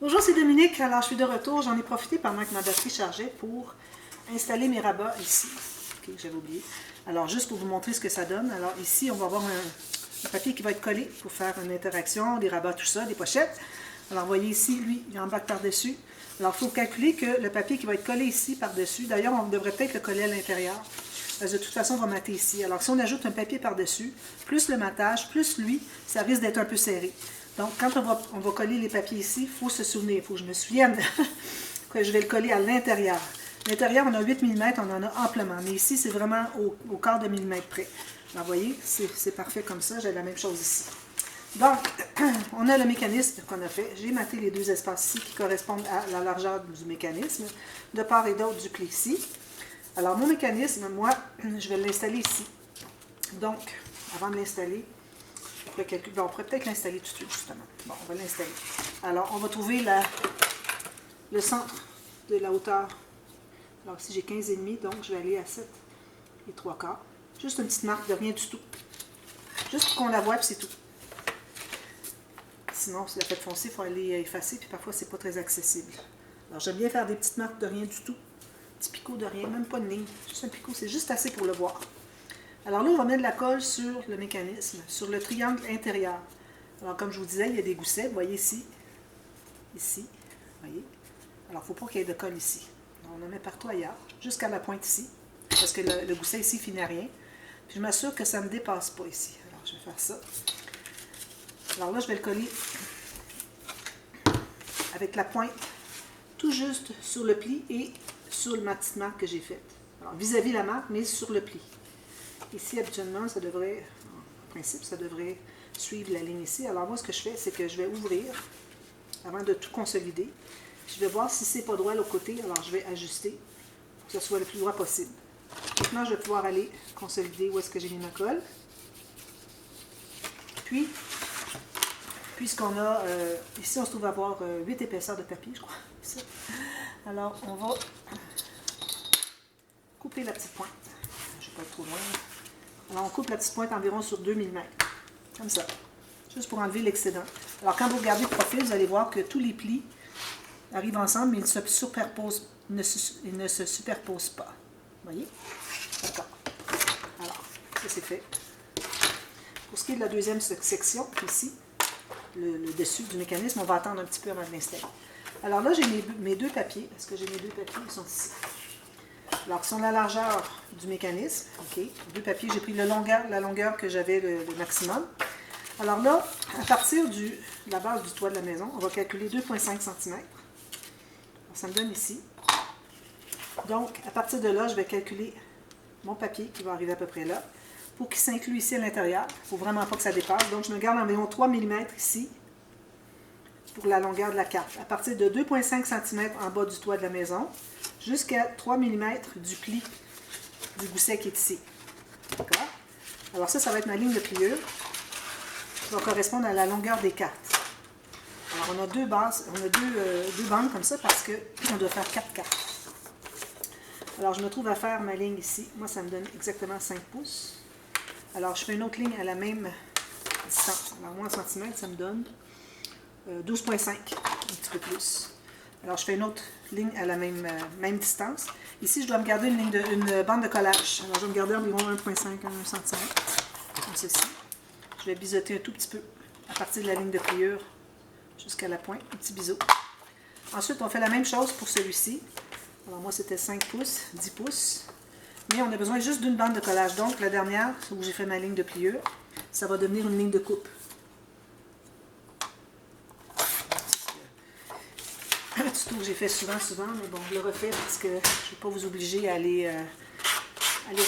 Bonjour, c'est Dominique. Alors, je suis de retour. J'en ai profité pendant que ma batterie chargeait pour installer mes rabats ici. Ok, j'avais oublié. Alors, juste pour vous montrer ce que ça donne. Alors, ici, on va avoir un papier qui va être collé pour faire une interaction, des rabats, tout ça, des pochettes. Alors, vous voyez ici, lui, il embarque par-dessus. Alors, il faut calculer que le papier qui va être collé ici par-dessus, d'ailleurs, on devrait peut-être le coller à l'intérieur. Parce que de toute façon, on va mater ici. Alors, si on ajoute un papier par-dessus, plus le matage, plus lui, ça risque d'être un peu serré. Donc, quand on va coller les papiers ici, il faut se souvenir, il faut que je me souvienne que je vais le coller à l'intérieur. L'intérieur, on a 8 mm, on en a amplement. Mais ici, c'est vraiment au quart de millimètre près. Alors, vous voyez, c'est parfait comme ça. J'ai la même chose ici. Donc, on a le mécanisme qu'on a fait. J'ai maté les deux espaces ici qui correspondent à la largeur du mécanisme, de part et d'autre du pli ici. Alors, mon mécanisme, moi, je vais l'installer ici. Donc, avant de l'installer, on pourrait peut-être l'installer tout de suite, justement. Bon, on va l'installer. Alors, on va trouver le centre de la hauteur. Alors, ici, j'ai 15,5, donc je vais aller à 7 et 3/4. Juste une petite marque de rien du tout. Juste pour qu'on la voie, puis c'est tout. Sinon, si la faites foncer, il faut aller effacer, puis parfois, c'est pas très accessible. Alors, j'aime bien faire des petites marques de rien du tout. Petit picot de rien, même pas de ligne. Juste un picot, c'est juste assez pour le voir. Alors là, on va mettre de la colle sur le mécanisme, sur le triangle intérieur. Alors, comme je vous disais, il y a des goussets. Vous voyez ici, vous voyez. Alors, il ne faut pas qu'il y ait de colle ici. Alors, on en met partout ailleurs, jusqu'à la pointe ici, parce que le gousset ici finit à rien. Puis je m'assure que ça ne me dépasse pas ici. Alors, je vais faire ça. Alors là, je vais le coller avec la pointe tout juste sur le pli et sur ma petite marque que j'ai faite. Alors, vis-à-vis la marque, mais sur le pli. Ici, habituellement, ça devrait, en principe, ça devrait suivre la ligne ici. Alors, moi, ce que je fais, c'est que je vais ouvrir avant de tout consolider. Je vais voir si c'est pas droit l'autre côté. Alors, je vais ajuster pour que ce soit le plus droit possible. Maintenant, je vais pouvoir aller consolider où est-ce que j'ai mis ma colle. Puis, puisqu'on a, ici, on se trouve avoir 8 épaisseurs de papier, je crois. Alors, on va couper la petite pointe. Je ne vais pas être trop loin. Alors, on coupe la petite pointe environ sur 2 mm. Comme ça. Juste pour enlever l'excédent. Alors, quand vous regardez le profil, vous allez voir que tous les plis arrivent ensemble, mais ils ne se superposent pas. Vous voyez? D'accord. Alors, ça c'est fait. Pour ce qui est de la deuxième section, ici, le dessus du mécanisme, on va attendre un petit peu avant de l'installer. Alors là, j'ai mes deux papiers. Est-ce que j'ai mes deux papiers? Ils sont ici. Alors, sur la largeur du mécanisme, ok, deux papiers, j'ai pris la longueur que j'avais le maximum. Alors là, à partir de la base du toit de la maison, on va calculer 2,5 cm. Alors, ça me donne ici. Donc, à partir de là, je vais calculer mon papier qui va arriver à peu près là, pour qu'il s'inclue ici à l'intérieur. Il ne faut vraiment pas que ça dépasse. Donc, je me garde environ 3 mm ici, pour la longueur de la carte. À partir de 2,5 cm en bas du toit de la maison, jusqu'à 3 mm du pli du gousset qui est ici. D'accord? Alors ça va être ma ligne de pliure qui va correspondre à la longueur des cartes. Alors on a deux bases, on a deux bandes comme ça parce qu'on doit faire 4 cartes. Alors je me trouve à faire ma ligne ici. Moi ça me donne exactement 5 pouces. Alors je fais une autre ligne à la même distance. Alors moi en centimètres ça me donne 12,5, un petit peu plus. Alors, je fais une autre ligne à la même distance. Ici, je dois me garder une bande de collage. Alors, je vais me garder environ 1,5 à 1 cm, comme ceci. Je vais biseauter un tout petit peu à partir de la ligne de pliure jusqu'à la pointe, un petit biseau. Ensuite, on fait la même chose pour celui-ci. Alors, moi, c'était 5 pouces, 10 pouces. Mais on a besoin juste d'une bande de collage. Donc, la dernière, où j'ai fait ma ligne de pliure, ça va devenir une ligne de coupe. Un tuto que j'ai fait souvent, mais bon, je le refais parce que je ne vais pas vous obliger à aller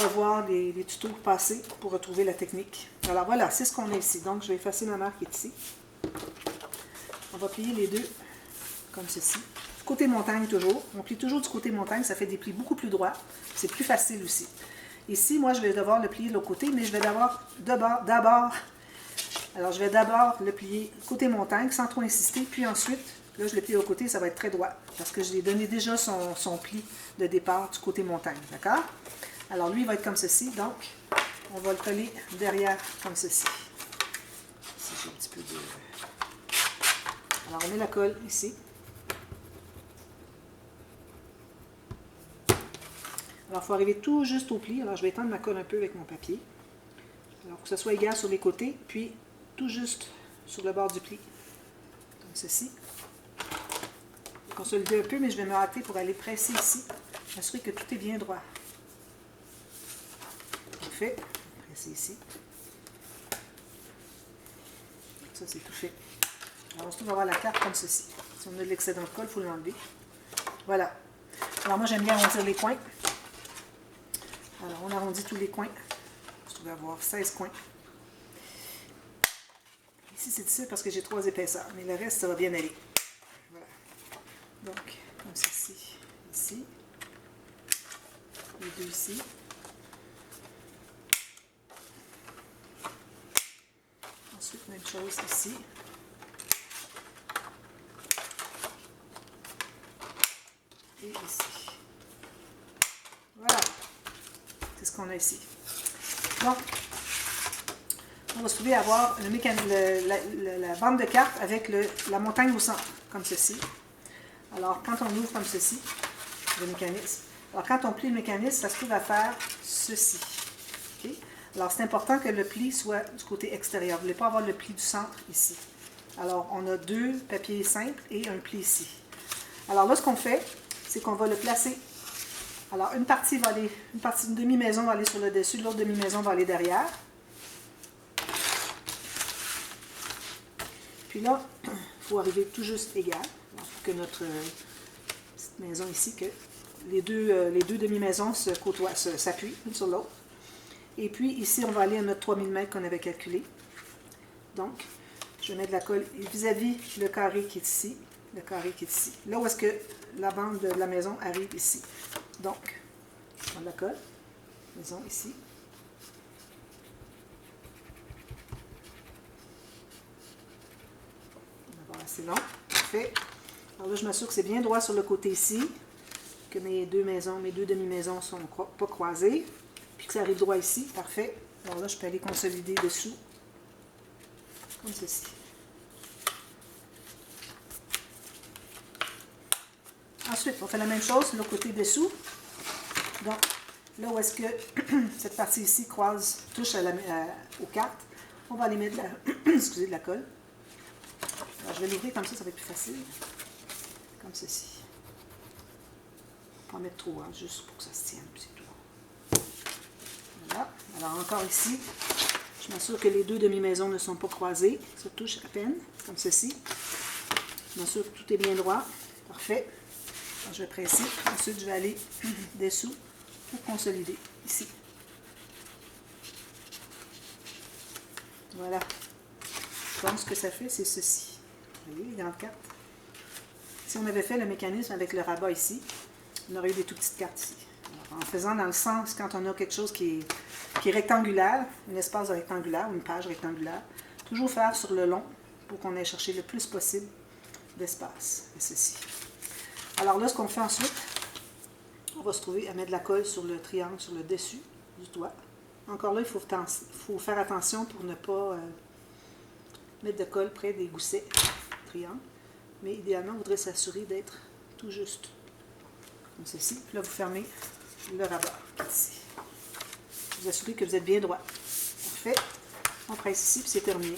revoir les tutos passés pour retrouver la technique. Alors voilà, c'est ce qu'on a ici. Donc, je vais effacer ma marque qui est ici. On va plier les deux comme ceci. Du côté montagne toujours. On plie toujours du côté montagne, ça fait des plis beaucoup plus droits. C'est plus facile aussi. Ici, moi, je vais devoir le plier de l'autre côté, mais je vais d'abord le plier côté montagne sans trop insister, puis ensuite, là, je le plie au côté, ça va être très droit, parce que je lui ai donné déjà son pli de départ du côté montagne, d'accord? Alors, lui, il va être comme ceci, donc, on va le coller derrière comme ceci. Ici, j'ai un petit peu de... Alors, on met la colle ici. Alors, il faut arriver tout juste au pli. Alors, je vais étendre ma colle un peu avec mon papier. Alors, pour que ce soit égal sur les côtés, puis tout juste sur le bord du pli. Comme ceci. Je vais consolider un peu, mais je vais me hâter pour aller presser ici. M'assurer que tout est bien droit. Parfait. Presser ici. Ça, c'est tout fait. Alors, on se trouve avoir la carte comme ceci. Si on a de l'excédent de colle, il faut l'enlever. Voilà. Alors, moi, j'aime bien arrondir les coins. Alors, on arrondit tous les coins. On se trouve avoir 16 coins. Ici, c'est difficile parce que j'ai 3 épaisseurs, mais le reste, ça va bien aller. Voilà. Donc, comme ceci, ici. Les deux ici. Ensuite, même chose ici. Et ici. Voilà. C'est ce qu'on a ici. Donc, on va se trouver à avoir la bande de cartes avec la montagne au centre, comme ceci. Alors, quand on ouvre comme ceci, le mécanisme, alors quand on plie le mécanisme, ça se trouve à faire ceci. Okay? Alors, c'est important que le pli soit du côté extérieur. Vous ne voulez pas avoir le pli du centre ici. Alors, on a 2 papiers simples et un pli ici. Alors là, ce qu'on fait, c'est qu'on va le placer. Alors, une partie, une demi-maison va aller sur le dessus, l'autre demi-maison va aller derrière. Puis là, il faut arriver tout juste égal, pour que notre petite maison ici, que les deux demi-maisons s'appuient l'une sur l'autre. Et puis ici, on va aller à notre 3000 mètres qu'on avait calculé. Donc, je vais mettre de la colle vis-à-vis le carré qui est ici, le carré qui est ici. Là où est-ce que la bande de la maison arrive ici. Donc, je prends de la colle, maison ici. C'est long, parfait. Alors là, je m'assure que c'est bien droit sur le côté ici, que mes deux demi-maisons ne sont pas croisées, puis que ça arrive droit ici, parfait. Alors là, je peux aller consolider dessous, comme ceci. Ensuite, on fait la même chose sur le côté dessous. Donc, là où est-ce que cette partie ici touche aux cartes, on va aller mettre de la colle. Alors, je vais l'ouvrir comme ça va être plus facile. Comme ceci. Pas mettre trop, hein, juste pour que ça se tienne, puis c'est tout. Voilà. Alors, encore ici, je m'assure que les deux demi-maisons ne sont pas croisées. Ça touche à peine, comme ceci. Je m'assure que tout est bien droit. Parfait. Alors, je vais presser. Ensuite, je vais aller dessous pour consolider, ici. Voilà. Donc, ce que ça fait, c'est ceci. Vous voyez les grandes cartes? Si on avait fait le mécanisme avec le rabat ici, on aurait eu des tout petites cartes ici. Alors, en faisant dans le sens, quand on a quelque chose qui est rectangulaire, un espace rectangulaire ou une page rectangulaire, toujours faire sur le long pour qu'on aille chercher le plus possible d'espace. C'est ceci. Alors là, ce qu'on fait ensuite, on va se trouver à mettre de la colle sur le triangle, sur le dessus du doigt. Encore là, il faut faire attention pour ne pas mettre de colle près des goussets. Triangle, mais idéalement, on voudrait s'assurer d'être tout juste, comme ceci. Puis là, vous fermez le rabat, ici. Vous assurez que vous êtes bien droit. Parfait. On presse ici, puis c'est terminé.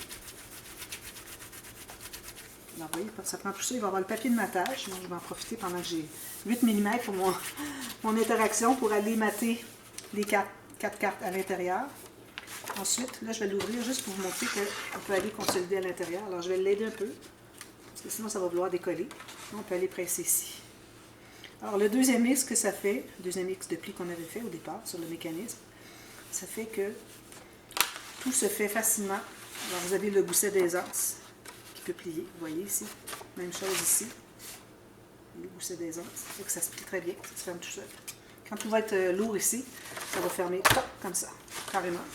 Alors, vous voyez, ça prend tout ça. Il va y avoir le papier de matage. Donc, je vais en profiter pendant que j'ai 8 mm pour mon interaction pour aller mater les 4 cartes à l'intérieur. Ensuite, là, je vais l'ouvrir juste pour vous montrer qu'on peut aller consolider à l'intérieur. Alors, je vais l'aider un peu. Parce que sinon, ça va vouloir décoller. On peut aller presser ici. Alors, le deuxième X que ça fait, le deuxième X de pli qu'on avait fait au départ sur le mécanisme, ça fait que tout se fait facilement. Alors, vous avez le gousset d'aisance qui peut plier. Vous voyez ici. Même chose ici. Le gousset d'aisance. Ça fait que ça se plie très bien. Ça se ferme tout seul. Quand tout va être lourd ici, ça va fermer comme ça, carrément.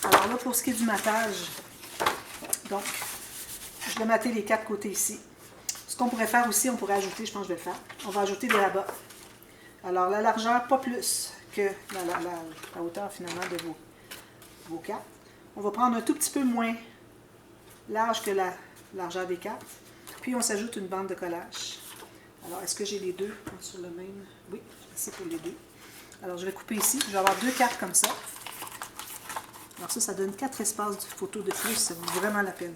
Alors là, pour ce qui est du matage, donc, je vais mater les 4 côtés ici. Ce qu'on pourrait faire aussi, on pourrait ajouter, je pense que je vais le faire, on va ajouter des rabats. Alors, la largeur, pas plus que la hauteur finalement de vos cartes. On va prendre un tout petit peu moins large que la largeur des cartes. Puis, on s'ajoute une bande de collage. Alors, est-ce que j'ai les deux sur le même? Oui, c'est pour les deux. Alors, je vais couper ici. Je vais avoir 2 cartes comme ça. Alors ça donne 4 espaces de photos de plus. Ça vaut vraiment la peine.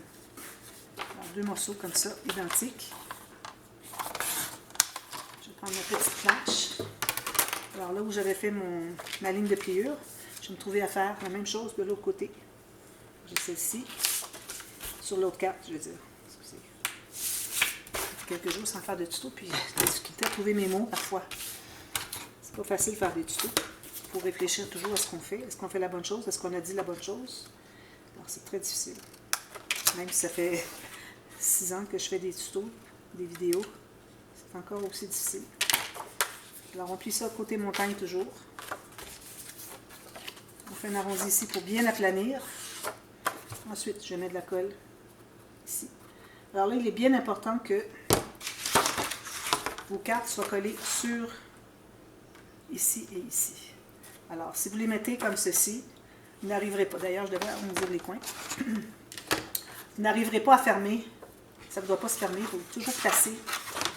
Alors, 2 morceaux comme ça, identiques. Je vais prendre ma petite planche. Alors là où j'avais fait ma ligne de pliure, je vais me trouver à faire la même chose de l'autre côté. J'ai celle-ci. Sur l'autre carte, je veux dire. Excusez. Quelques jours sans faire de tuto, puis j'ai la difficulté à trouver mes mots parfois. C'est pas facile de faire des tutos. Il faut réfléchir toujours à ce qu'on fait. Est-ce qu'on fait la bonne chose? Est-ce qu'on a dit la bonne chose? Alors c'est très difficile. Même si ça fait 6 ans que je fais des tutos, des vidéos, c'est encore aussi difficile. Alors on plie ça côté montagne toujours. On fait un arrondi ici pour bien aplanir. Ensuite, je mets de la colle ici. Alors là, il est bien important que vos cartes soient collées sur ici et ici. Alors, si vous les mettez comme ceci, vous n'arriverez pas. D'ailleurs, je devrais arrondir les coins. Vous n'arriverez pas à fermer. Ça ne doit pas se fermer. Il faut toujours placer.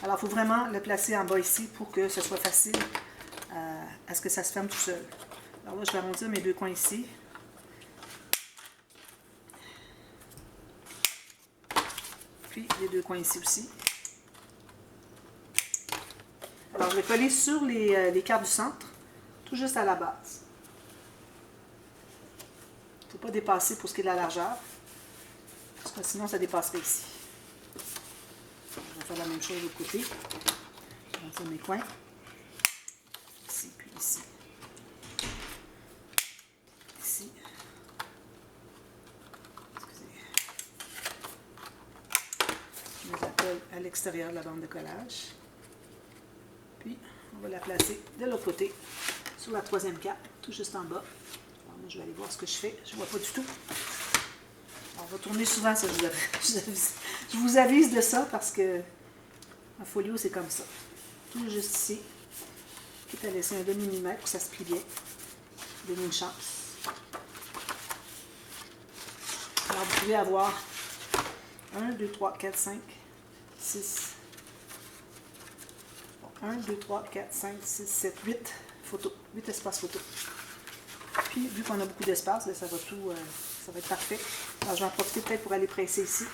Alors, il faut vraiment le placer en bas ici pour que ce soit facile à ce que ça se ferme tout seul. Alors là, je vais arrondir mes 2 coins ici. Puis les 2 coins ici aussi. Alors, je vais coller sur les cartes du centre, tout juste à la base. Il ne faut pas dépasser pour ce qui est de la largeur, parce que sinon ça dépasserait ici. Je vais faire la même chose de l'autre côté. Je vais faire mes coins. Ici, puis ici. Ici. Excusez. Je mets la colle à l'extérieur de la bande de collage. Puis, on va la placer de l'autre côté, sur la 3e carte, tout juste en bas. Alors, moi, je vais aller voir ce que je fais. Je ne vois pas du tout. Alors, on va tourner souvent, ça, je vous avise de ça, parce que un folio, c'est comme ça. Tout juste ici. Quitte à laisser un demi-millimètre pour que ça se plie bien. Donnez une chance. Alors, vous pouvez avoir 1, 2, 3, 4, 5, 6... 1, 2, 3, 4, 5, 6, 7, 8 photos, 8 espaces photos. Puis, vu qu'on a beaucoup d'espace, ça va être parfait. Alors, je vais en profiter peut-être pour aller presser ici.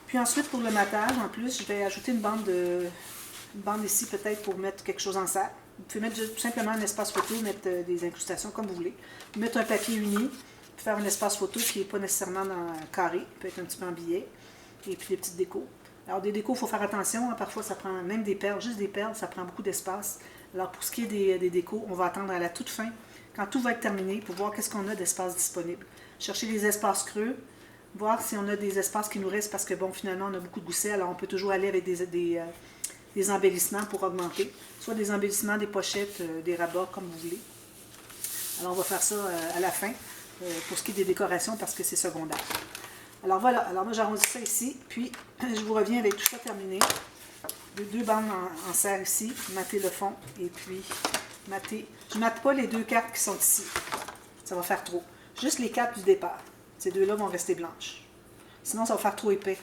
Puis ensuite, pour le matage, en plus, je vais ajouter une bande ici peut-être pour mettre quelque chose en sac. Vous pouvez mettre tout simplement un espace photo, mettre des incrustations comme vous voulez. Mettre un papier uni, puis faire un espace photo qui n'est pas nécessairement carré, peut être un petit peu en billet. Et puis des petites décos. Alors des décos, il faut faire attention, hein, parfois ça prend même des perles, juste des perles, ça prend beaucoup d'espace. Alors pour ce qui est des décos, on va attendre à la toute fin, quand tout va être terminé, pour voir qu'est-ce qu'on a d'espace disponible. Chercher les espaces creux, voir si on a des espaces qui nous restent, parce que bon, finalement on a beaucoup de goussets, alors on peut toujours aller avec des embellissements pour augmenter, soit des embellissements, des pochettes, des rabats, comme vous voulez. Alors on va faire ça à la fin, pour ce qui est des décorations, parce que c'est secondaire. Alors voilà, alors moi j'arrondis ça ici, puis je vous reviens avec tout ça terminé. 2 bandes en serre ici, mater le fond, et puis mater. Je ne mate pas les 2 cartes qui sont ici, ça va faire trop. Juste les 4 du départ, ces 2-là vont rester blanches. Sinon ça va faire trop épais,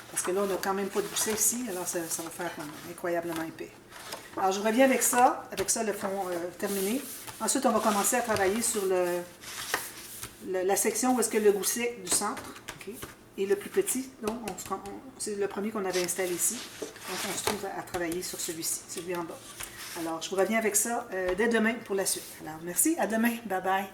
parce que là on n'a quand même pas de gousset ici, alors ça va faire incroyablement épais. Alors je reviens avec ça le fond terminé. Ensuite on va commencer à travailler sur la section où est-ce que le gousset du centre, okay, est le plus petit. Donc, c'est le premier qu'on avait installé ici. Donc, on se trouve à travailler sur celui-ci, celui en bas. Alors, je vous reviens avec ça dès demain pour la suite. Alors, merci, à demain. Bye bye.